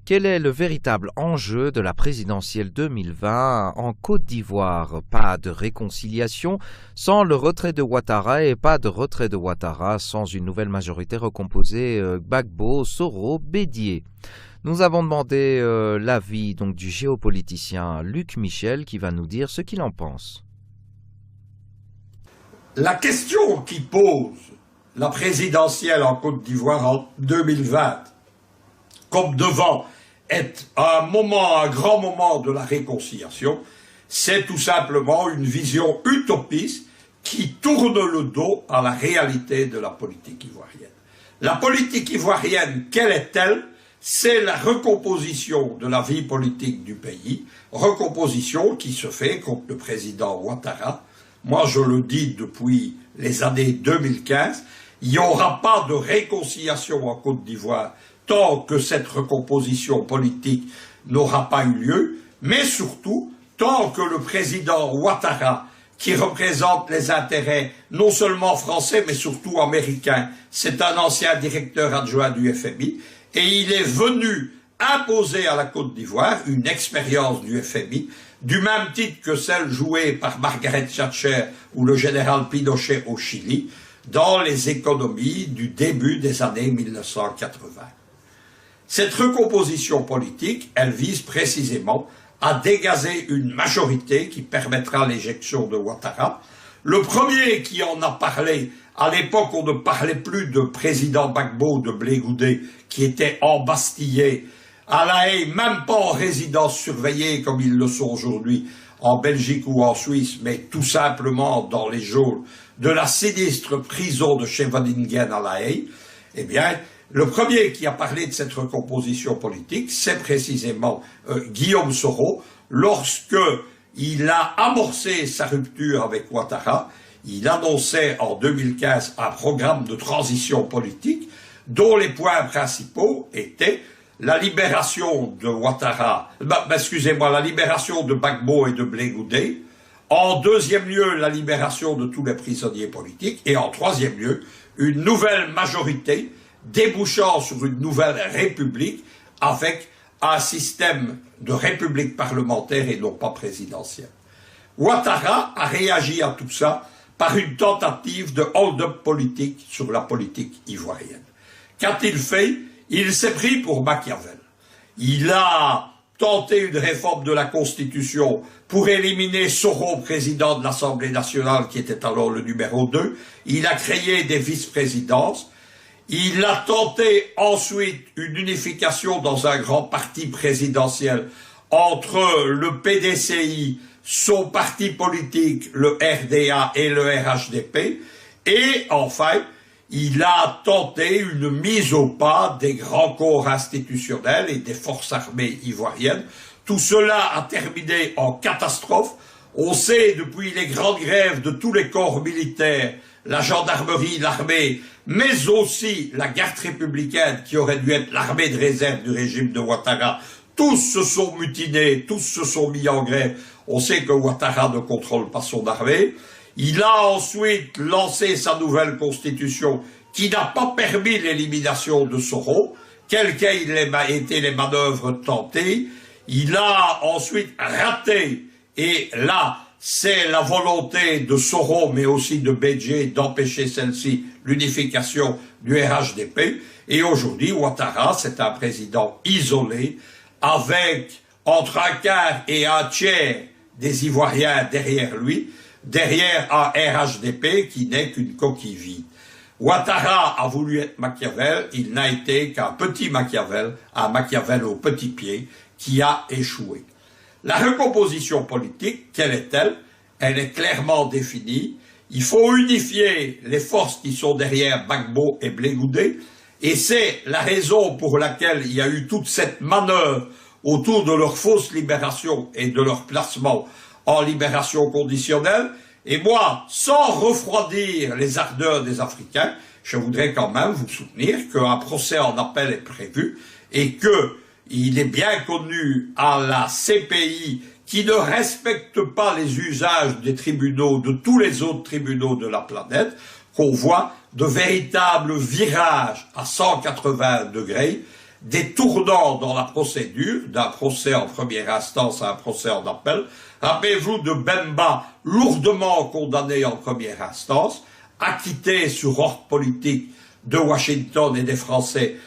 Quel est le véritable enjeu de la présidentielle 2020 en Côte d'Ivoire? Pas de réconciliation sans le retrait de Ouattara et pas de retrait de Ouattara sans une nouvelle majorité recomposée Gbagbo, Soro, Bédié. Nous avons demandé l'avis du géopoliticien Luc Michel qui va nous dire ce qu'il en pense. La question qui pose la présidentielle en Côte d'Ivoire en 2020, comme devant être un grand moment de la réconciliation, c'est tout simplement une vision utopiste qui tourne le dos à la réalité de la politique ivoirienne. La politique ivoirienne, quelle est-elle? C'est la recomposition de la vie politique du pays, recomposition qui se fait contre le président Ouattara. Moi, je le dis depuis les années 2015, il n'y aura pas de réconciliation en Côte d'Ivoire tant que cette recomposition politique n'aura pas eu lieu, mais surtout tant que le président Ouattara, qui représente les intérêts non seulement français mais surtout américains, c'est un ancien directeur adjoint du FMI, et il est venu imposer à la Côte d'Ivoire une expérience du FMI, du même titre que celle jouée par Margaret Thatcher ou le général Pinochet au Chili, dans les économies du début des années 1980. Cette recomposition politique, elle vise précisément à dégazer une majorité qui permettra l'éjection de Ouattara. Le premier qui en a parlé, à l'époque on ne parlait plus de président Gbagbo de Blé Goudé qui était embastillé à La Haye, même pas en résidence surveillée comme ils le sont aujourd'hui en Belgique ou en Suisse, mais tout simplement dans les geôles de la sinistre prison de Scheveningen à La Haye, eh bien, le premier qui a parlé de cette recomposition politique, c'est précisément Guillaume Soro, lorsque il a amorcé sa rupture avec Ouattara. Il annonçait en 2015 un programme de transition politique dont les points principaux étaient la libération de Ouattara, la libération de Gbagbo et de Blé Goudé, en deuxième lieu la libération de tous les prisonniers politiques, et en troisième lieu une nouvelle majorité débouchant sur une nouvelle république avec un système de république parlementaire et non pas présidentielle. Ouattara a réagi à tout ça par une tentative de hold-up politique sur la politique ivoirienne. Qu'a-t-il fait? Il s'est pris pour Machiavel. Il a tenté une réforme de la Constitution pour éliminer Soro, président de l'Assemblée nationale, qui était alors le numéro 2. Il a créé des vice-présidences. Il a tenté ensuite une unification dans un grand parti présidentiel entre le PDCI, son parti politique, le RDA et le RHDP. Et enfin, il a tenté une mise au pas des grands corps institutionnels et des forces armées ivoiriennes. Tout cela a terminé en catastrophe. On sait depuis les grandes grèves de tous les corps militaires, la gendarmerie, l'armée, mais aussi la garde républicaine qui aurait dû être l'armée de réserve du régime de Ouattara. Tous se sont mutinés, tous se sont mis en grève. On sait que Ouattara ne contrôle pas son armée. Il a ensuite lancé sa nouvelle constitution qui n'a pas permis l'élimination de Soro, quelles qu'aient été les manœuvres tentées. Il a ensuite raté, et là, c'est la volonté de Soro, mais aussi de Bédié, d'empêcher celle-ci, l'unification du RHDP. Et aujourd'hui, Ouattara, c'est un président isolé, avec entre un quart et un tiers des Ivoiriens derrière lui, derrière un RHDP qui n'est qu'une coquille vide. Ouattara a voulu être Machiavel, il n'a été qu'un petit Machiavel, un Machiavel au petit pied, qui a échoué. La recomposition politique, quelle est-elle? Elle est clairement définie. Il faut unifier les forces qui sont derrière Gbagbo et Blé Goudé, et c'est la raison pour laquelle il y a eu toute cette manœuvre autour de leur fausse libération et de leur placement en libération conditionnelle. Et moi, sans refroidir les ardeurs des Africains, je voudrais quand même vous soutenir qu'un procès en appel est prévu et qu'il est bien connu à la CPI qui ne respecte pas les usages des tribunaux, de tous les autres tribunaux de la planète, qu'on voit de véritables virages à 180 degrés, des tournants dans la procédure, d'un procès en première instance à un procès en appel. Rappelez-vous de Bemba, lourdement condamné en première instance, acquitté sur ordre politique de Washington et des Français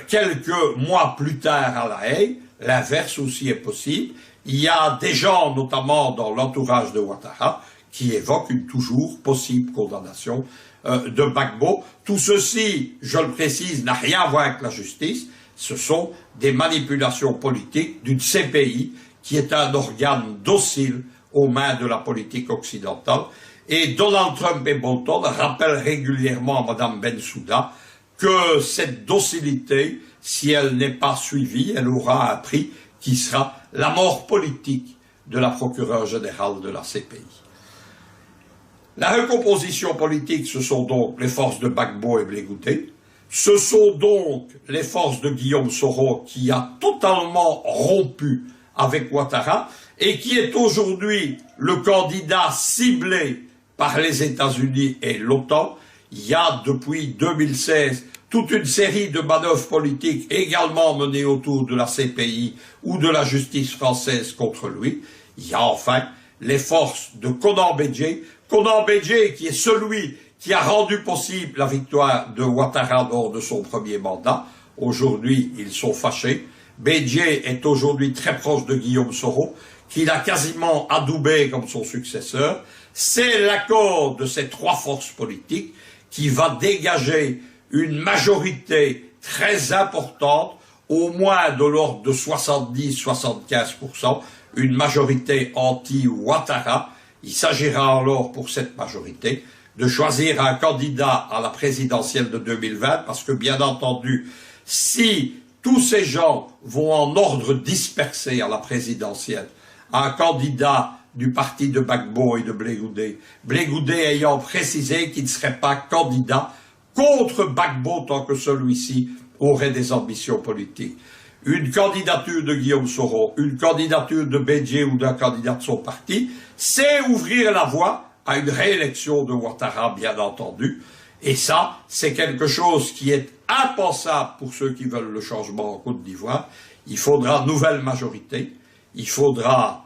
quelques mois plus tard à La Haye. L'inverse aussi est possible. Il y a des gens, notamment dans l'entourage de Ouattara, qui évoquent une toujours possible condamnation de Gbagbo. Tout ceci, je le précise, n'a rien à voir avec la justice. Ce sont des manipulations politiques d'une CPI qui est un organe docile aux mains de la politique occidentale. Et Donald Trump et Bolton rappellent régulièrement à Mme Bensouda que cette docilité, si elle n'est pas suivie, elle aura un prix qui sera la mort politique de la procureure générale de la CPI. La recomposition politique, ce sont donc les forces de Gbagbo et Blé Goudé. Ce sont donc les forces de Guillaume Soro qui a totalement rompu avec Ouattara et qui est aujourd'hui le candidat ciblé par les États-Unis et l'OTAN. Il y a depuis 2016 toute une série de manœuvres politiques également menées autour de la CPI ou de la justice française contre lui. Il y a enfin les forces de Konan Bédié. Konan Bédié qui est celui qui a rendu possible la victoire de Ouattara lors de son premier mandat. Aujourd'hui, ils sont fâchés. Bédié est aujourd'hui très proche de Guillaume Soro, qu'il a quasiment adoubé comme son successeur. C'est l'accord de ces trois forces politiques qui va dégager une majorité très importante, au moins de l'ordre de 70-75%, une majorité anti-Ouattara. Il s'agira alors pour cette majorité de choisir un candidat à la présidentielle de 2020, parce que bien entendu, si tous ces gens vont en ordre dispersé à la présidentielle, un candidat du parti de Gbagbo et de Blé Goudé ayant précisé qu'il ne serait pas candidat contre Gbagbo tant que celui-ci aurait des ambitions politiques. Une candidature de Guillaume Soro, une candidature de Bédié ou d'un candidat de son parti, c'est ouvrir la voie à une réélection de Ouattara, bien entendu. Et ça, c'est quelque chose qui est impensable pour ceux qui veulent le changement en Côte d'Ivoire. Il faudra une nouvelle majorité, il faudra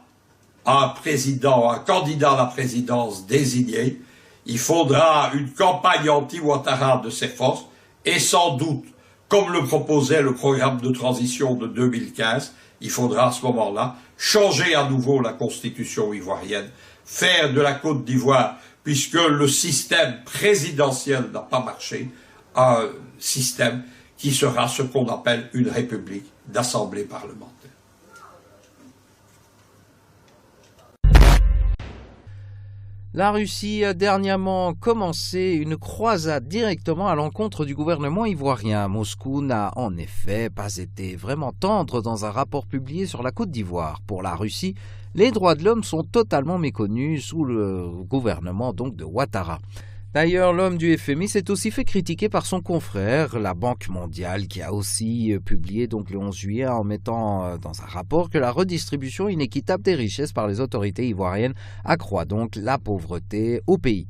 un président, un candidat à la présidence désigné, il faudra une campagne anti-Ouattara de ses forces, et sans doute, comme le proposait le programme de transition de 2015, il faudra à ce moment-là changer à nouveau la constitution ivoirienne, faire de la Côte d'Ivoire, puisque le système présidentiel n'a pas marché, un système qui sera ce qu'on appelle une république d'assemblée parlementaire. La Russie a dernièrement commencé une croisade directement à l'encontre du gouvernement ivoirien. Moscou n'a en effet pas été vraiment tendre dans un rapport publié sur la Côte d'Ivoire. Pour la Russie, les droits de l'homme sont totalement méconnus sous le gouvernement donc de Ouattara. D'ailleurs, l'homme du FMI s'est aussi fait critiquer par son confrère, la Banque mondiale, qui a aussi publié donc le 11 juillet en mettant dans un rapport que la redistribution inéquitable des richesses par les autorités ivoiriennes accroît donc la pauvreté au pays.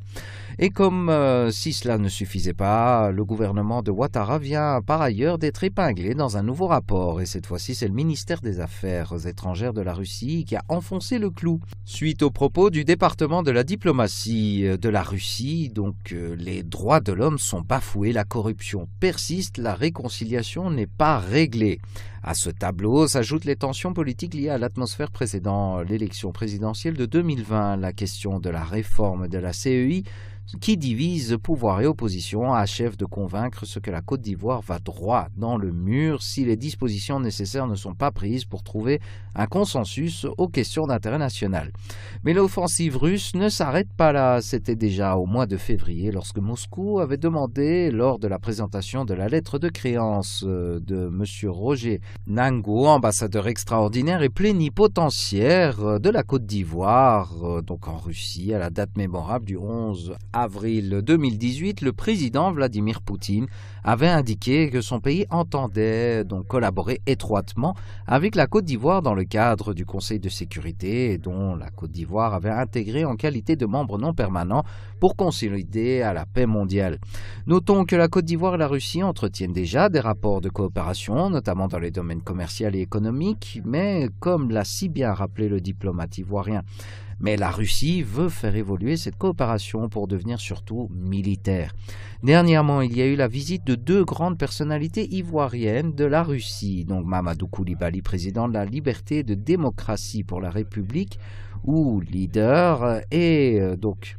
Et comme si cela ne suffisait pas, le gouvernement de Ouattara vient par ailleurs d'être épinglé dans un nouveau rapport. Et cette fois-ci, c'est le ministère des Affaires étrangères de la Russie qui a enfoncé le clou. Suite aux propos du département de la diplomatie de la Russie, donc les droits de l'homme sont bafoués, la corruption persiste, la réconciliation n'est pas réglée. À ce tableau s'ajoutent les tensions politiques liées à l'atmosphère précédant l'élection présidentielle de 2020, la question de la réforme de la CEI, qui divise pouvoir et opposition, achève de convaincre ce que la Côte d'Ivoire va droit dans le mur si les dispositions nécessaires ne sont pas prises pour trouver un consensus aux questions d'intérêt national. Mais l'offensive russe ne s'arrête pas là. C'était déjà au mois de février lorsque Moscou avait demandé, lors de la présentation de la lettre de créance de M. Roger Nango, ambassadeur extraordinaire et plénipotentiaire de la Côte d'Ivoire, donc en Russie, à la date mémorable du 11 avril 2018, le président Vladimir Poutine avait indiqué que son pays entendait donc collaborer étroitement avec la Côte d'Ivoire dans le cadre du Conseil de sécurité, dont la Côte d'Ivoire avait intégré en qualité de membre non permanent pour consolider à la paix mondiale. Notons que la Côte d'Ivoire et la Russie entretiennent déjà des rapports de coopération, notamment dans les domaines commercial et économique, mais comme l'a si bien rappelé le diplomate ivoirien, mais la Russie veut faire évoluer cette coopération pour devenir surtout militaire. Dernièrement, il y a eu la visite de 2 grandes personnalités ivoiriennes de la Russie, donc Mamadou Koulibaly, président de la Liberté et de démocratie pour la République, ou leader, et donc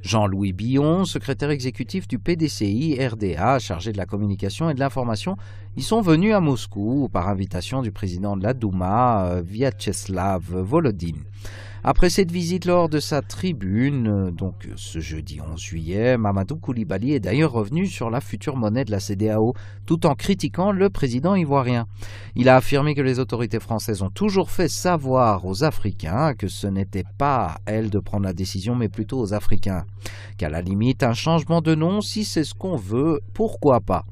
Jean-Louis Billon, secrétaire exécutif du PDCI RDA, chargé de la communication et de l'information, ils sont venus à Moscou par invitation du président de la Douma, Vyacheslav Volodin. Après cette visite lors de sa tribune, donc ce jeudi 11 juillet, Mamadou Koulibaly est d'ailleurs revenu sur la future monnaie de la CEDEAO, tout en critiquant le président ivoirien. Il a affirmé que les autorités françaises ont toujours fait savoir aux Africains que ce n'était pas à elles de prendre la décision, mais plutôt aux Africains. Qu'à la limite, un changement de nom, si c'est ce qu'on veut, pourquoi pas ?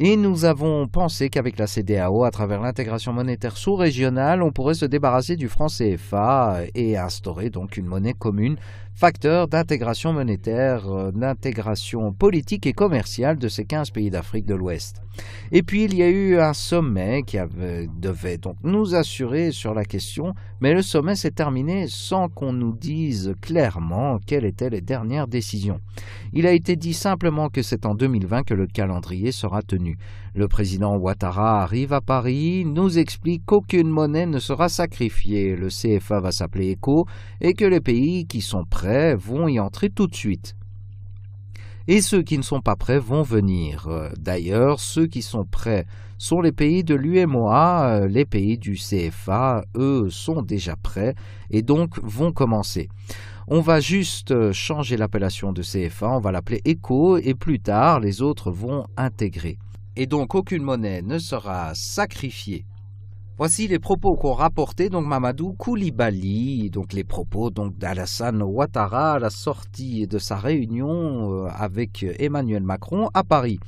Et nous avons pensé qu'avec la CEDEAO, à travers l'intégration monétaire sous-régionale, on pourrait se débarrasser du franc CFA et instaurer donc une monnaie commune, facteur d'intégration monétaire, d'intégration politique et commerciale de ces 15 pays d'Afrique de l'Ouest. Et puis il y a eu un sommet qui devait donc nous assurer sur la question, mais le sommet s'est terminé sans qu'on nous dise clairement quelles étaient les dernières décisions. Il a été dit simplement que c'est en 2020 que le calendrier sera tenu. Le président Ouattara arrive à Paris, nous explique qu'aucune monnaie ne sera sacrifiée, le CFA va s'appeler ECO, et que les pays qui sont prêts vont y entrer tout de suite. Et ceux qui ne sont pas prêts vont venir. D'ailleurs, ceux qui sont prêts sont les pays de l'UMOA, les pays du CFA, eux sont déjà prêts et donc vont commencer. On va juste changer l'appellation de CFA, on va l'appeler ECO et plus tard les autres vont intégrer. Et donc aucune monnaie ne sera sacrifiée. Voici les propos qu'ont rapportés donc Mamadou Koulibaly, donc les propos donc d'Alassane Ouattara à la sortie de sa réunion avec Emmanuel Macron à Paris.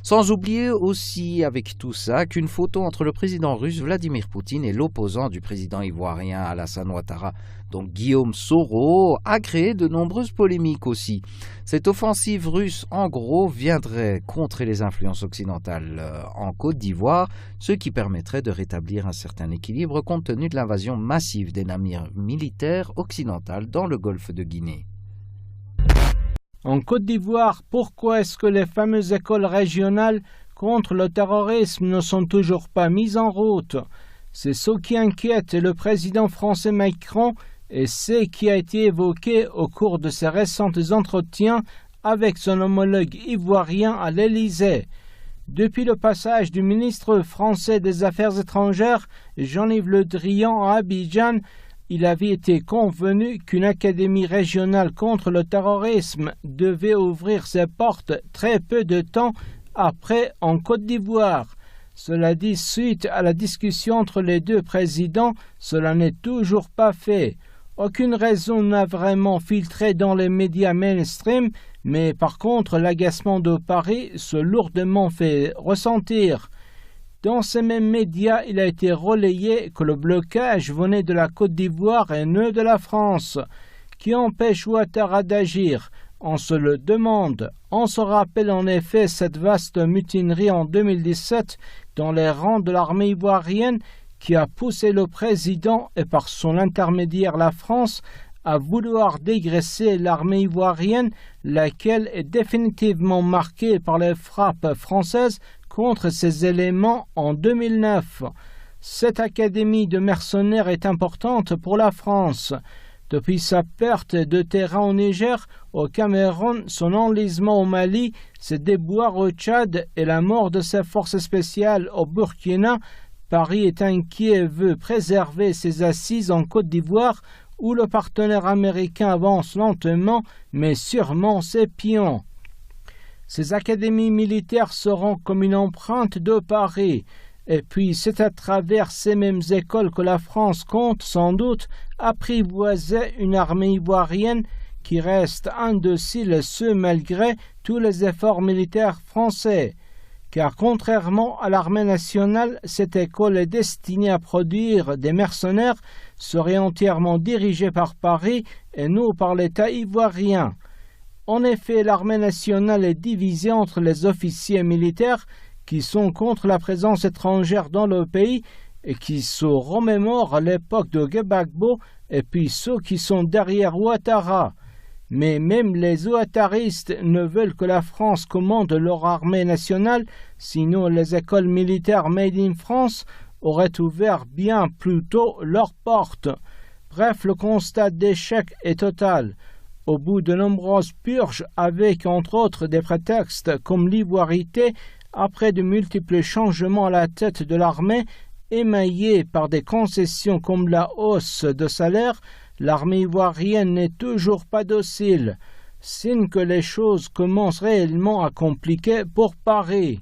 Sans oublier aussi avec tout ça qu'une photo entre le président russe Vladimir Poutine et l'opposant du président ivoirien Alassane Ouattara, donc Guillaume Soro, a créé de nombreuses polémiques aussi. Cette offensive russe, en gros, viendrait contrer les influences occidentales en Côte d'Ivoire, ce qui permettrait de rétablir un certain équilibre compte tenu de l'invasion massive des navires militaires occidentaux dans le golfe de Guinée. En Côte d'Ivoire, pourquoi est-ce que les fameuses écoles régionales contre le terrorisme ne sont toujours pas mises en route? C'est ce qui inquiète le président français Macron et c'est ce qui a été évoqué au cours de ses récents entretiens avec son homologue ivoirien à l'Élysée. Depuis le passage du ministre français des Affaires étrangères, Jean-Yves Le Drian à Abidjan, il avait été convenu qu'une académie régionale contre le terrorisme devait ouvrir ses portes très peu de temps après en Côte d'Ivoire. Cela dit, suite à la discussion entre les deux présidents, cela n'est toujours pas fait. Aucune raison n'a vraiment filtré dans les médias mainstream, mais par contre l'agacement de Paris se lourdement fait ressentir. Dans ces mêmes médias, il a été relayé que le blocage venait de la Côte d'Ivoire et non de la France, qui empêche Ouattara d'agir. On se le demande. On se rappelle en effet cette vaste mutinerie en 2017 dans les rangs de l'armée ivoirienne qui a poussé le président et par son intermédiaire la France à vouloir dégraisser l'armée ivoirienne, laquelle est définitivement marquée par les frappes françaises contre ces éléments en 2009. Cette académie de mercenaires est importante pour la France. Depuis sa perte de terrain au Niger, au Cameroun, son enlisement au Mali, ses déboires au Tchad et la mort de ses forces spéciales au Burkina, Paris est inquiet et veut préserver ses assises en Côte d'Ivoire où le partenaire américain avance lentement mais sûrement ses pions. Ces académies militaires seront comme une empreinte de Paris. Et puis c'est à travers ces mêmes écoles que la France compte sans doute apprivoiser une armée ivoirienne qui reste indocile, et ce malgré tous les efforts militaires français. Car contrairement à l'armée nationale, cette école est destinée à produire des mercenaires, serait entièrement dirigée par Paris et non par l'État ivoirien. En effet, l'armée nationale est divisée entre les officiers militaires qui sont contre la présence étrangère dans le pays et qui se remémorent l'époque de Gbagbo, et puis ceux qui sont derrière Ouattara. Mais même les ouattaristes ne veulent que la France commande leur armée nationale, sinon les écoles militaires Made in France auraient ouvert bien plus tôt leurs portes. Bref, le constat d'échec est total. Au bout de nombreuses purges, avec entre autres des prétextes comme l'ivoirité, après de multiples changements à la tête de l'armée, émaillés par des concessions comme la hausse de salaire, l'armée ivoirienne n'est toujours pas docile, signe que les choses commencent réellement à compliquer pour Paris.